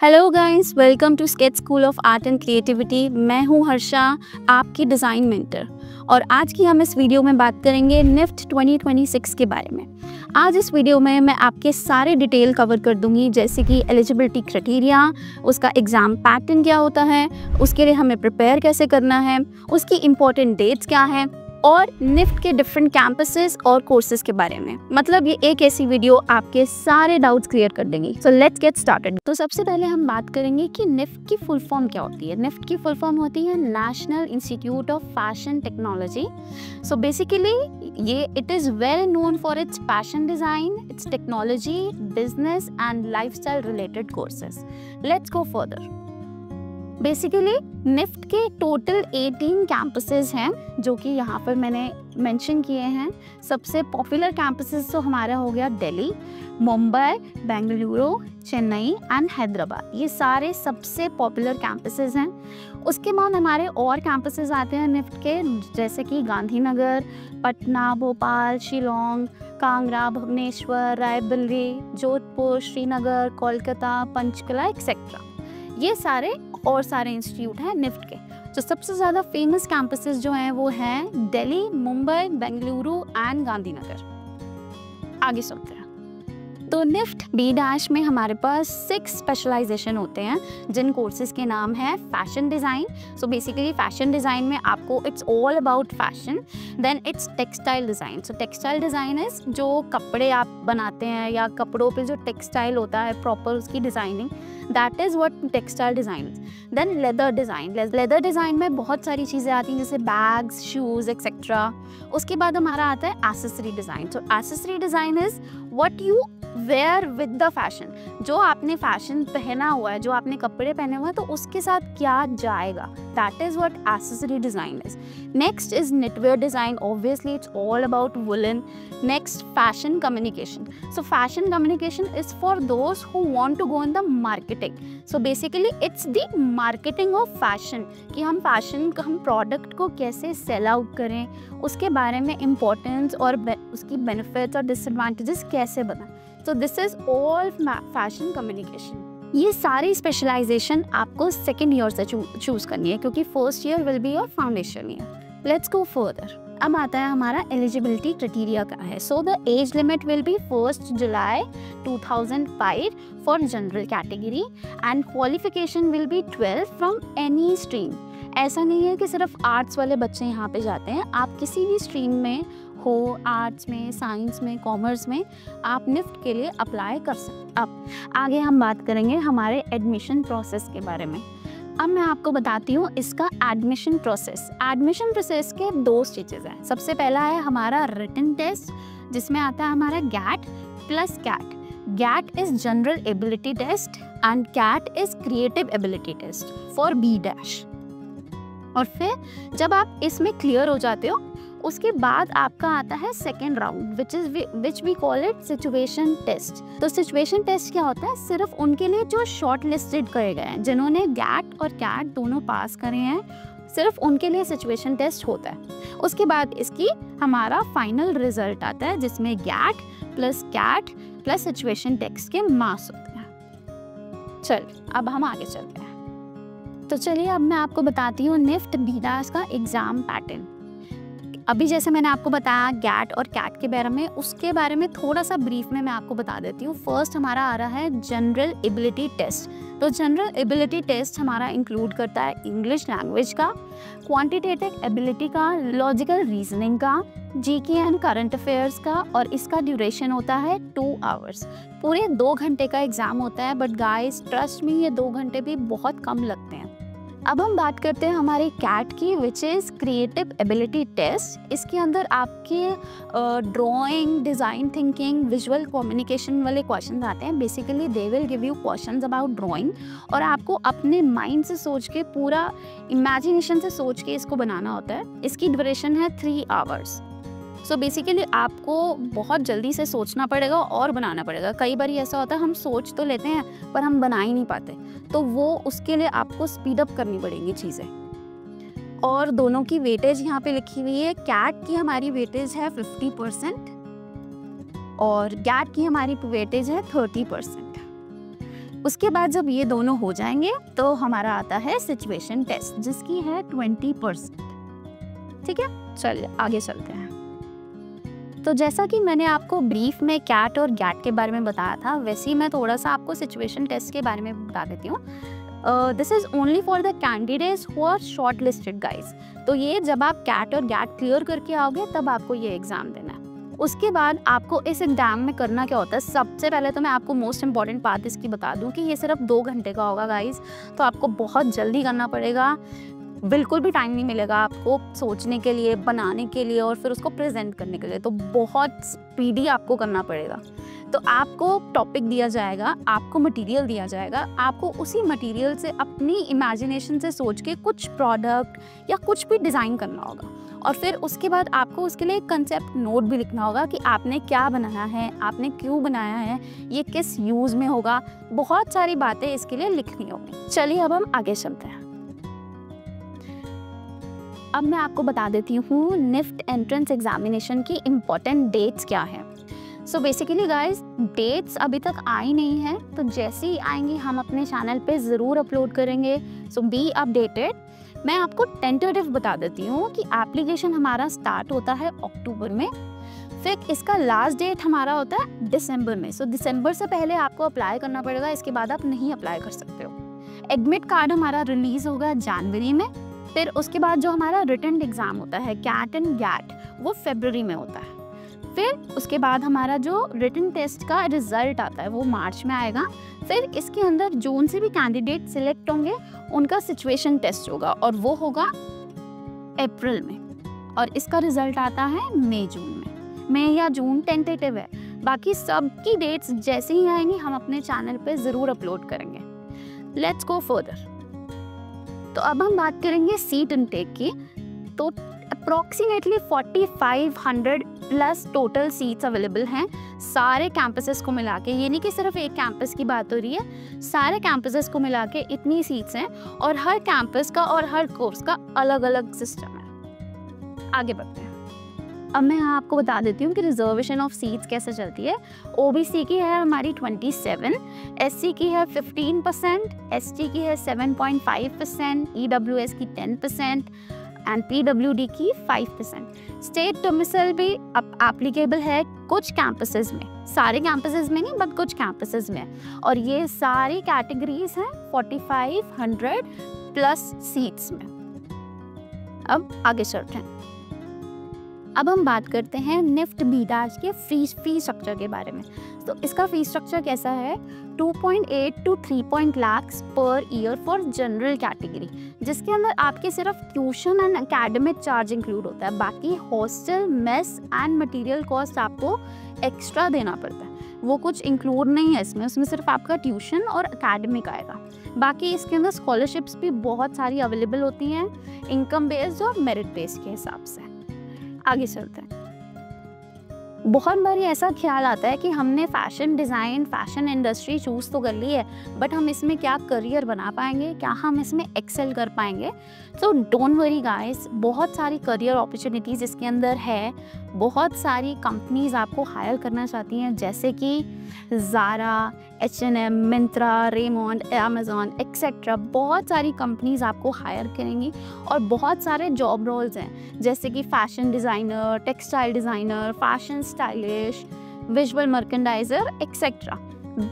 Hello guys, welcome to sketch school of art and creativity. मैं हूं हर्षा, आपकी design mentor. और आज की हम इस वीडियो में बात करेंगे निफ्ट 2026 के बारे में। आज इस वीडियो में मैं आपके सारे डिटेल कवर कर दूंगी, जैसे कि एलिजिबिलिटी क्राइटेरिया, उसका एग्ज़ाम पैटर्न क्या होता है, उसके लिए हमें प्रिपेयर कैसे करना है, उसकी इम्पोर्टेंट डेट्स क्या हैं, और निफ्ट के डिफरेंट कैंपसेस और कोर्सेज के बारे में। मतलब ये एक ऐसी वीडियो आपके सारे डाउट्स क्लियर कर देंगी। So let's get started. तो सबसे पहले हम बात करेंगे कि निफ्ट की फुल फॉर्म क्या होती है। निफ्ट की फुल फॉर्म होती है national institute of fashion technology. So basically ये it is well known for its fashion design, its technology, business and lifestyle related courses. Let's go further. Basically NIFT के total 18 campuses हैं, जो कि यहाँ पर मैंने मेंशन किए हैं। सबसे पॉपुलर कैंपसेस तो हमारा हो गया दिल्ली, मुंबई, बेंगलुरु, चेन्नई एंड हैदराबाद। ये सारे सबसे पॉपुलर कैंपसेस हैं। उसके बाद हमारे और कैंपसेस आते हैं निफ्ट के, जैसे कि गांधीनगर, पटना, भोपाल, शिलोंग, कांगड़ा, भुवनेश्वर, रायबरेली, जोधपुर, श्रीनगर, कोलकाता, पंचकुला एक्सेट्रा। ये सारे और सारे इंस्टीट्यूट हैं निफ्ट के। जो सबसे ज़्यादा फेमस कैंपसेस जो हैं वो हैं दिल्ली, मुंबई, बेंगलुरु एंड गांधीनगर। आगे चलते हैं। तो निफ्ट बी डैश में हमारे पास 6 स्पेशलाइजेशन होते हैं, जिन कोर्सेज के नाम है fashion design. So basically fashion design में आपको it's all about fashion. Then it's textile design. So textile design is जो कपड़े आप बनाते हैं या कपड़ों पे जो टेक्सटाइल होता है प्रॉपर उसकी designing, that is what textile design is. Then leather design. Leather design में बहुत सारी चीज़ें आती हैं, जैसे बैग्स, शूज़ एक्सेट्रा। उसके बाद हमारा आता है accessory design. So accessory design is what you wear with the fashion. जो आपने फैशन पहना हुआ है, जो आपने कपड़े पहने हुए हैं, तो उसके साथ क्या जाएगा, that is what accessory design is. Next is knitwear design. Obviously it's all about woollen. Next fashion communication. So fashion communication is for those who want to go in the marketing. So basically it's the marketing of fashion, कि हम हम product को कैसे sell out करें, उसके बारे में importance और उसकी बेनिफिट्स और डिसएडवांटेजेस कैसे बनाएं। So this is all fashion communication. ये सारी स्पेशलाइजेशन आपको सेकेंड ईयर से चूज करनी है, क्योंकि first year will be your foundation year. Let's go further. अब आता है हमारा एलिजिबिलिटी क्राइटेरिया का है। So the age limit will be 1 July 2005 for general category and qualification will be 12 from any stream. ऐसा नहीं है कि सिर्फ आर्ट्स वाले बच्चे यहाँ पे जाते हैं, आप किसी भी स्ट्रीम में हो, आर्ट्स में, साइंस में, कॉमर्स में, आप निफ्ट के लिए अप्लाई कर सकते। अब आगे हम बात करेंगे हमारे एडमिशन प्रोसेस के बारे में। अब मैं आपको बताती हूँ इसका एडमिशन प्रोसेस। एडमिशन प्रोसेस के 2 स्टेजेस हैं। सबसे पहला है हमारा रिटन टेस्ट, जिसमें आता है हमारा GAT plus CAT. GAT is general ability test and CAT is creative ability test for B dash. और फिर जब आप इसमें क्लियर हो जाते हो, उसके बाद आपका आता है second round, which we call it situation test. तो सिचुएशन टेस्ट क्या होता है, सिर्फ उनके लिए जो शॉर्ट लिस्टेड करे गए हैं, जिन्होंने गैट और कैट दोनों पास करे हैं, सिर्फ उनके लिए सिचुएशन टेस्ट होता है। उसके बाद इसकी हमारा फाइनल रिजल्ट आता है, जिसमें GAT plus CAT plus situation test के मार्क्स होते हैं। चलिए अब हम आगे चलते हैं। तो चलिए अब मैं आपको बताती हूँ निफ्ट बी डैश का एग्ज़ाम पैटर्न। अभी जैसे मैंने आपको बताया गैट और कैट के बारे में, उसके बारे में थोड़ा सा ब्रीफ में मैं आपको बता देती हूँ। फर्स्ट हमारा आ रहा है जनरल एबिलिटी टेस्ट। तो जनरल एबिलिटी टेस्ट हमारा इंक्लूड करता है इंग्लिश लैंग्वेज का, क्वांटिटेटिव एबिलिटी का, लॉजिकल रीजनिंग का, जीके एंड करंट अफेयर्स का, और इसका ड्यूरेशन होता है 2 आवर्स। पूरे 2 घंटे का एग्ज़ाम होता है, बट गाइस ट्रस्ट मी, ये 2 घंटे भी बहुत कम लगते हैं। अब हम बात करते हैं हमारी कैट की, which is creative ability test. इसके अंदर आपके drawing, design thinking, visual communication वाले क्वेश्चन आते हैं। Basically they will give you questions about drawing, और आपको अपने माइंड से सोच के, पूरा इमेजिनेशन से सोच के इसको बनाना होता है। इसकी ड्यूरेशन है 3 आवर्स। सो बेसिकली आपको बहुत जल्दी से सोचना पड़ेगा और बनाना पड़ेगा। कई बार ऐसा होता है हम सोच तो लेते हैं पर हम बना ही नहीं पाते, तो वो उसके लिए आपको स्पीड अप करनी पड़ेंगी चीज़ें। और दोनों की वेटेज यहाँ पे लिखी हुई है। कैट की हमारी वेटेज है 50% और गैट की हमारी वेटेज है 30%। उसके बाद जब ये दोनों हो जाएंगे तो हमारा आता है सिचुएशन टेस्ट, जिसकी है 20%। ठीक है, चलिए आगे चलते हैं। तो जैसा कि मैंने आपको ब्रीफ में कैट और गैट के बारे में बताया था, वैसे ही मैं थोड़ा सा आपको सिचुएशन टेस्ट के बारे में बता देती हूँ। This is only for the candidates who are shortlisted guys. तो ये जब आप कैट और गैट क्लियर करके आओगे तब आपको ये एग्ज़ाम देना है। उसके बाद आपको इस एग्जाम में करना क्या होता है, सबसे पहले तो मैं आपको मोस्ट इंपॉर्टेंट बात इसकी बता दूं कि ये सिर्फ 2 घंटे का होगा गाइज। तो आपको बहुत जल्दी करना पड़ेगा, बिल्कुल भी टाइम नहीं मिलेगा आपको सोचने के लिए, बनाने के लिए और फिर उसको प्रेजेंट करने के लिए। तो बहुत स्पीडी आपको करना पड़ेगा। तो आपको टॉपिक दिया जाएगा, आपको मटेरियल दिया जाएगा, आपको उसी मटेरियल से अपनी इमेजिनेशन से सोच के कुछ प्रोडक्ट या कुछ भी डिज़ाइन करना होगा। और फिर उसके बाद आपको उसके लिए एक कंसेप्ट नोट भी लिखना होगा कि आपने क्या बनाया है, आपने क्यों बनाया है, ये किस यूज़ में होगा। बहुत सारी बातें इसके लिए लिखनी होगी। चलिए अब हम आगे चलते हैं। अब मैं आपको बता देती हूँ निफ्ट एंट्रेंस एग्जामिनेशन की इम्पॉर्टेंट डेट्स क्या है। सो बेसिकली गाइज, डेट्स अभी तक आई नहीं है, तो जैसे ही आएंगी हम अपने चैनल पे ज़रूर अपलोड करेंगे। सो बी अपडेटेड। मैं आपको टेंटेटिव बता देती हूँ कि एप्लीकेशन हमारा स्टार्ट होता है अक्टूबर में, फिर इसका लास्ट डेट हमारा होता है दिसंबर में। सो दिसंबर से पहले आपको अप्लाई करना पड़ेगा, इसके बाद आप नहीं अप्लाई कर सकते हो। एडमिट कार्ड हमारा रिलीज़ होगा जनवरी में। फिर उसके बाद जो हमारा रिटन एग्ज़ाम होता है कैट एंड गैट, वो फरवरी में होता है। फिर उसके बाद हमारा जो रिटन टेस्ट का रिजल्ट आता है वो मार्च में आएगा। फिर इसके अंदर जून से भी कैंडिडेट सिलेक्ट होंगे, उनका सिचुएशन टेस्ट होगा और वो होगा अप्रैल में। और इसका रिजल्ट आता है मई जून में। मई या जून टेंटेटिव है, बाकी सब की डेट्स जैसे ही आएंगी हम अपने चैनल पे ज़रूर अपलोड करेंगे। Let's go further. तो अब हम बात करेंगे सीट इनटेक की। तो approximately 4500 plus total seats available हैं सारे कैंपसेस को मिला के। ये नहीं कि सिर्फ एक कैंपस की बात हो रही है, सारे कैंपसेस को मिला के इतनी सीट्स हैं और हर कैंपस का और हर कोर्स का अलग अलग सिस्टम है। आगे बढ़ते हैं। अब मैं आपको बता देती हूँ कि रिजर्वेशन ऑफ सीट्स कैसे चलती है। ओबीसी की है हमारी 27, एससी की है 15%, एसटी की है 7.5%, ईडब्ल्यूएस की 10% एंड पीडब्ल्यूडी की 5%। स्टेट डोमिसाइल भी अब एप्लीकेबल है कुछ कैंपसेस में, सारे कैंपसेस में नहीं बट कुछ कैंपसेस में। और ये सारी कैटेगरीज हैं 4500 प्लस सीट्स में। अब आगे चलते हैं। अब हम बात करते हैं निफ्ट बी-डैश के फी स्ट्रक्चर के बारे में। तो इसका फी स्ट्रक्चर कैसा है, 2.8 to 3 lakh per year for general category, जिसके अंदर आपके सिर्फ tuition and academic charge include होता है। बाकी hostel, mess and material cost आपको एक्स्ट्रा देना पड़ता है, वो कुछ इंक्लूड नहीं है इसमें। उसमें सिर्फ आपका ट्यूशन और एकेडमिक आएगा। बाकी इसके अंदर स्कॉलरशिप्स भी बहुत सारी अवेलेबल होती हैं, इनकम बेस्ड और मेरिट बेस्ड के हिसाब से। आगे चलते हैं। बहुत बार ऐसा ख्याल आता है कि हमने fashion design, fashion industry choose तो कर ली है, बट हम इसमें क्या करियर बना पाएंगे, क्या हम इसमें एक्सेल कर पाएंगे? तो डोंट वरी गाइस, बहुत सारी करियर अपॉर्चुनिटीज़ इसके अंदर है। बहुत सारी कंपनीज आपको हायर करना चाहती हैं, जैसे कि Zara, H&M, Myntra, Raymond, Amazon etcetera. बहुत सारी कंपनीज आपको हायर करेंगी और बहुत सारे जॉब रोल्स हैं, जैसे कि fashion designer, textile designer, fashion stylish, visual मर्केंडाइजर etcetera.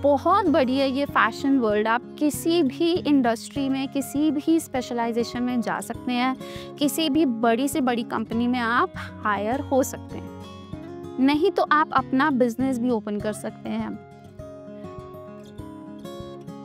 बहुत बड़ी है ये फैशन वर्ल्ड। आप किसी भी इंडस्ट्री में, किसी भी स्पेशलाइजेशन में जा सकते हैं, किसी भी बड़ी से बड़ी कंपनी में आप हायर हो सकते हैं। नहीं तो आप अपना बिजनेस भी ओपन कर सकते हैं।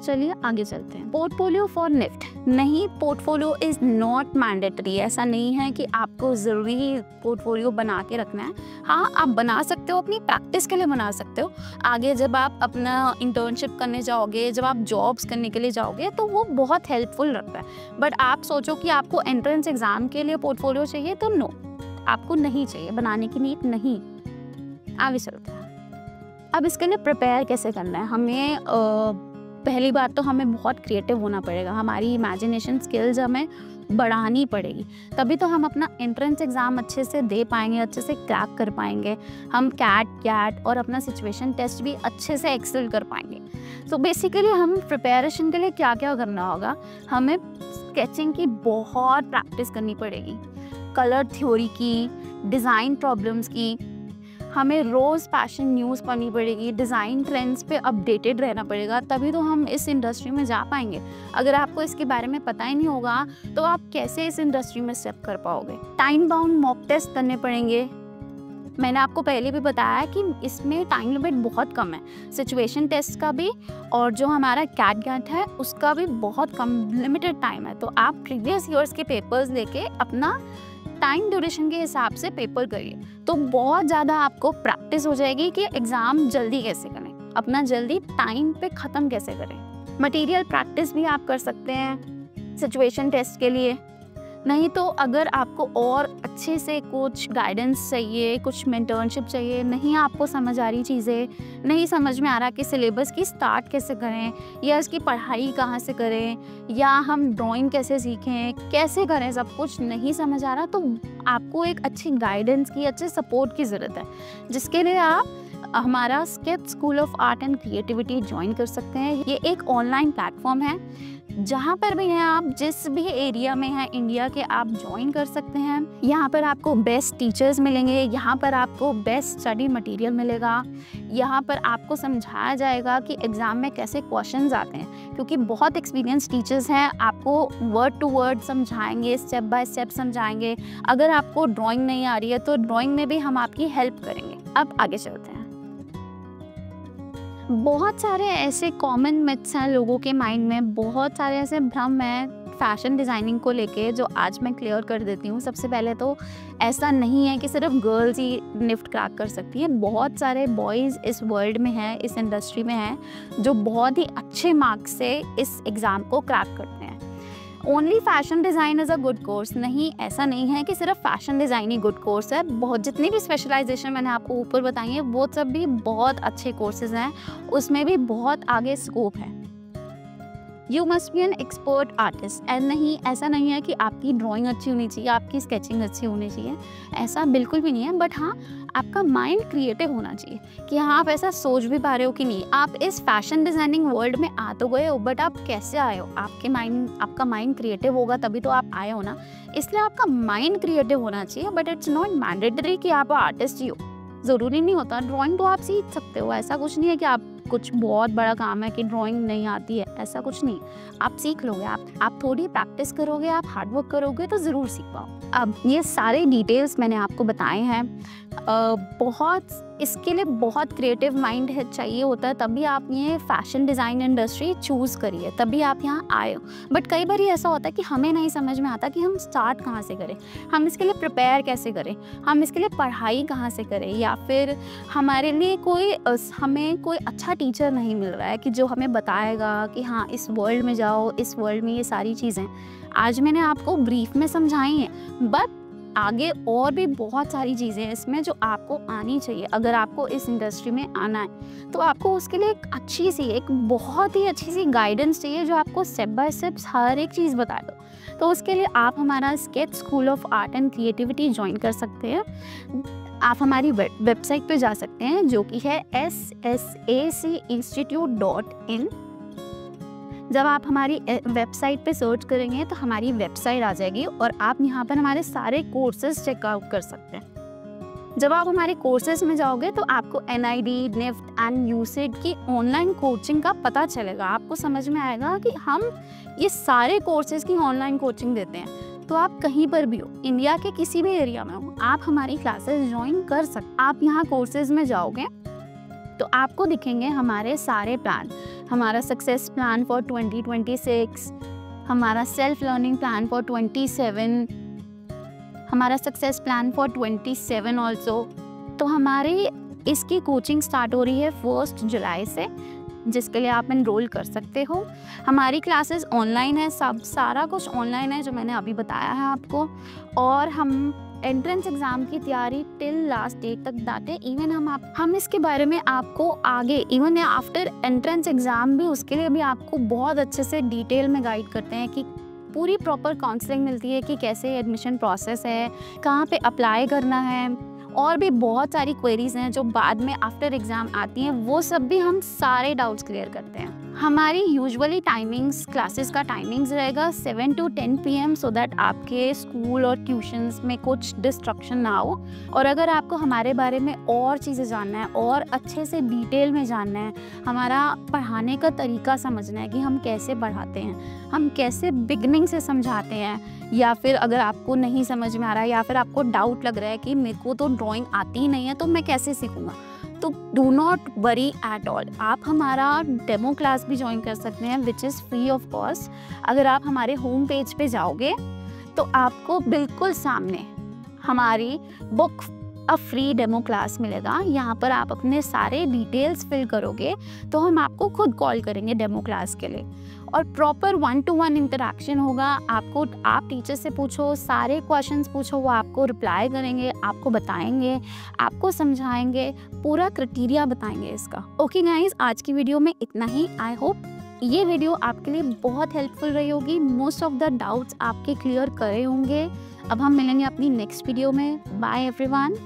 चलिए आगे चलते हैं। पोर्टफोलियो फॉर निफ्ट नहीं, पोर्टफोलियो इज़ नॉट मैंडेटरी। ऐसा नहीं है कि आपको ज़रूरी पोर्टफोलियो बना के रखना है। हाँ, आप बना सकते हो, अपनी प्रैक्टिस के लिए बना सकते हो। आगे जब आप अपना इंटर्नशिप करने जाओगे, जब आप जॉब्स करने के लिए जाओगे, तो वो बहुत हेल्पफुल रहता है। बट आप सोचो कि आपको एंट्रेंस एग्ज़ाम के लिए पोर्टफोलियो चाहिए, तो नो, आपको नहीं चाहिए, बनाने की नीड नहीं। आगे चलते हैं। अब इसके लिए प्रिपेयर कैसे करना है। हमें पहली बात तो हमें बहुत क्रिएटिव होना पड़ेगा, हमारी इमेजिनेशन स्किल्स हमें बढ़ानी पड़ेगी, तभी तो हम अपना एंट्रेंस एग्ज़ाम अच्छे से दे पाएंगे, अच्छे से क्रैक कर पाएंगे, हम कैट और अपना सिचुएशन टेस्ट भी अच्छे से एक्सेल कर पाएंगे। तो बेसिकली हम प्रिपरेशन के लिए क्या क्या करना होगा, हमें स्केचिंग की बहुत प्रैक्टिस करनी पड़ेगी, कलर थ्योरी की, डिज़ाइन प्रॉब्लम्स की, हमें रोज़ फैशन न्यूज़ पढ़नी पड़ेगी, डिज़ाइन ट्रेंड्स पे अपडेटेड रहना पड़ेगा, तभी तो हम इस इंडस्ट्री में जा पाएंगे। अगर आपको इसके बारे में पता ही नहीं होगा तो आप कैसे इस इंडस्ट्री में स्टेप कर पाओगे। टाइम बाउंड मॉक टेस्ट करने पड़ेंगे। मैंने आपको पहले भी बताया कि इसमें टाइम लिमिट बहुत कम है, सिचुएशन टेस्ट का भी और जो हमारा कैट है उसका भी बहुत कम लिमिटेड टाइम है। तो आप प्रीवियस ईयर्स के पेपर्स लेके अपना टाइम ड्यूरेशन के हिसाब से पेपर करिए, तो बहुत ज़्यादा आपको प्रैक्टिस हो जाएगी कि एग्ज़ाम जल्दी कैसे करें, अपना जल्दी टाइम पे ख़त्म कैसे करें। मटेरियल प्रैक्टिस भी आप कर सकते हैं सिचुएशन टेस्ट के लिए। नहीं तो अगर आपको और अच्छे से कुछ गाइडेंस चाहिए, कुछ मेंटरशिप चाहिए, नहीं आपको समझ आ रही चीज़ें, नहीं समझ में आ रहा कि सिलेबस की स्टार्ट कैसे करें या इसकी पढ़ाई कहाँ से करें या हम ड्राइंग कैसे सीखें, कैसे करें, सब कुछ नहीं समझ आ रहा, तो आपको एक अच्छी गाइडेंस की, अच्छे सपोर्ट की ज़रूरत है, जिसके लिए आप हमारा sketch school of art and creativity join कर सकते हैं। ये एक ऑनलाइन प्लेटफॉर्म है, जहाँ पर भी हैं आप, जिस भी एरिया में हैं इंडिया के, आप ज्वाइन कर सकते हैं। यहाँ पर आपको बेस्ट टीचर्स मिलेंगे, यहाँ पर आपको बेस्ट स्टडी मटेरियल मिलेगा, यहाँ पर आपको समझाया जाएगा कि एग्ज़ाम में कैसे क्वेश्चंस आते हैं, क्योंकि बहुत एक्सपीरियंस टीचर्स हैं, आपको वर्ड टू वर्ड समझाएंगे, स्टेप बाय स्टेप समझाएंगे। अगर आपको ड्राइंग नहीं आ रही है तो ड्राइंग में भी हम आपकी हेल्प करेंगे। अब आगे चलते हैं। बहुत सारे ऐसे कॉमन मिथ्स हैं लोगों के माइंड में, बहुत सारे ऐसे भ्रम हैं फैशन डिज़ाइनिंग को लेके, जो आज मैं क्लियर कर देती हूँ। सबसे पहले तो ऐसा नहीं है कि सिर्फ गर्ल्स ही निफ्ट क्रैक कर सकती हैं, बहुत सारे बॉयज़ इस वर्ल्ड में हैं, इस इंडस्ट्री में हैं, जो बहुत ही अच्छे मार्क्स से इस एग्ज़ाम को क्रैक करते हैं। Only fashion design is a good course, नहीं, ऐसा नहीं है कि सिर्फ फैशन डिज़ाइन ही गुड कोर्स है। बहुत जितनी भी स्पेशलाइजेशन मैंने आपको ऊपर बताई है वो सब भी बहुत अच्छे कोर्सेज हैं, उसमें भी बहुत आगे स्कोप है। You must be an expert artist, and नहीं, ऐसा नहीं है कि आपकी ड्राइंग अच्छी होनी चाहिए, आपकी स्केचिंग अच्छी होनी चाहिए, ऐसा बिल्कुल भी नहीं है। बट हाँ, आपका माइंड क्रिएटिव होना चाहिए कि हाँ, आप ऐसा सोच भी पा रहे हो कि नहीं, आप इस फैशन डिज़ाइनिंग वर्ल्ड में आ तो गए हो, बट आप कैसे आए हो, आपका माइंड क्रिएटिव होगा तभी तो आप आए हो ना, इसलिए आपका माइंड क्रिएटिव होना चाहिए। बट इट्स नॉट मैंडेटरी कि आप आर्टिस्ट ही हो, ज़रूरी नहीं होता। ड्राइंग तो आप सीख सकते हो, ऐसा कुछ नहीं है कि आप कुछ बहुत बड़ा काम है कि ड्राइंग नहीं आती है, ऐसा कुछ नहीं, आप सीख लोगे। आप थोड़ी प्रैक्टिस करोगे, आप हार्ड वर्क करोगे तो ज़रूर सीख पाओ। अब ये सारे डिटेल्स मैंने आपको बताए हैं, बहुत इसके लिए बहुत क्रिएटिव माइंड है चाहिए होता है, तभी आप ये फैशन डिज़ाइन इंडस्ट्री चूज़ करिए, तभी आप यहाँ आए हो। बट कई बार ये ऐसा होता है कि हमें नहीं समझ में आता कि हम स्टार्ट कहाँ से करें, हम इसके लिए प्रिपेयर कैसे करें, हम इसके लिए पढ़ाई कहाँ से करें, या फिर हमारे लिए हमें कोई अच्छा टीचर नहीं मिल रहा है कि जो हमें बताएगा कि हाँ, इस वर्ल्ड में जाओ, इस वर्ल्ड में ये सारी चीज़ें आज मैंने आपको ब्रीफ में समझाई हैं, बट आगे और भी बहुत सारी चीज़ें हैं इसमें जो आपको आनी चाहिए। अगर आपको इस इंडस्ट्री में आना है तो आपको उसके लिए एक बहुत ही अच्छी सी गाइडेंस चाहिए, जो आपको स्टेप बाय स्टेप हर एक चीज़ बता दो। तो उसके लिए आप हमारा sketch school of art and creativity join कर सकते हैं। आप हमारी वेबसाइट पे जा सकते हैं, जो कि है ssacinstitute.in। जब आप हमारी वेबसाइट पे सर्च करेंगे तो हमारी वेबसाइट आ जाएगी और आप यहाँ पर हमारे सारे कोर्सेज चेकआउट कर सकते हैं। जब आप हमारे कोर्सेज में जाओगे तो आपको NID, निफ्ट एंड यूसेड की ऑनलाइन कोचिंग का पता चलेगा। आपको समझ में आएगा कि हम ये सारे कोर्सेज की ऑनलाइन कोचिंग देते हैं। तो आप कहीं पर भी हो, इंडिया के किसी भी एरिया में हो, आप हमारी क्लासेस ज्वाइन कर सकते। आप यहाँ कोर्सेज में जाओगे तो आपको दिखेंगे हमारे सारे प्लान, हमारा सक्सेस प्लान फॉर 2026, हमारा सेल्फ लर्निंग प्लान फॉर 27, हमारा सक्सेस प्लान फॉर 27 ऑल्सो। तो हमारी इसकी कोचिंग स्टार्ट हो रही है 1 जुलाई से, जिसके लिए आप एनरोल कर सकते हो। हमारी क्लासेस ऑनलाइन है, सारा कुछ ऑनलाइन है जो मैंने अभी बताया है आपको। और हम एंट्रेंस एग्जाम की तैयारी टिल लास्ट डेट तक बताते हैं। इवन हम इसके बारे में आपको आगे इवन आफ्टर एंट्रेंस एग्जाम भी उसके लिए भी आपको बहुत अच्छे से डिटेल में गाइड करते हैं कि पूरी प्रॉपर काउंसलिंग मिलती है कि कैसे एडमिशन प्रोसेस है, कहाँ पे अप्लाई करना है, और भी बहुत सारी क्वेरीज हैं जो बाद में आफ्टर एग्जाम आती हैं, वो सब भी हम सारे डाउट्स क्लियर करते हैं। हमारी यूजुअली टाइमिंग्स, क्लासेस का टाइमिंग्स रहेगा 7 to 10 PM सो दैट आपके स्कूल और ट्यूशन्स में कुछ डिस्ट्रक्शन ना हो। और अगर आपको हमारे बारे में और चीज़ें जानना है और अच्छे से डिटेल में जानना है, हमारा पढ़ाने का तरीका समझना है कि हम कैसे पढ़ाते हैं, हम कैसे बिगनिंग से समझाते हैं, या फिर अगर आपको नहीं समझ में आ रहा है या फिर आपको डाउट लग रहा है कि मेरे को तो ड्राइंग आती ही नहीं है तो मैं कैसे सीखूंगा, तो do not worry at all. आप हमारा डेमो क्लास भी ज्वाइन कर सकते हैं which is free of cost. अगर आप हमारे होम पेज पे जाओगे तो आपको बिल्कुल सामने हमारी book a free demo class मिलेगा। यहाँ पर आप अपने सारे डिटेल्स फिल करोगे तो हम आपको खुद कॉल करेंगे डेमो क्लास के लिए, और प्रॉपर 1-to-1 इंटरेक्शन होगा। आप टीचर से पूछो, सारे क्वेश्चंस पूछो, वो आपको रिप्लाई करेंगे, आपको बताएंगे, आपको समझाएंगे, पूरा क्राइटेरिया बताएंगे इसका। ओके गाइस, आज की वीडियो में इतना ही। आई होप ये वीडियो आपके लिए बहुत हेल्पफुल रही होगी। मोस्ट ऑफ द डाउट्स आपके क्लियर करे होंगे। अब हम मिलेंगे अपनी नेक्स्ट वीडियो में। Bye everyone.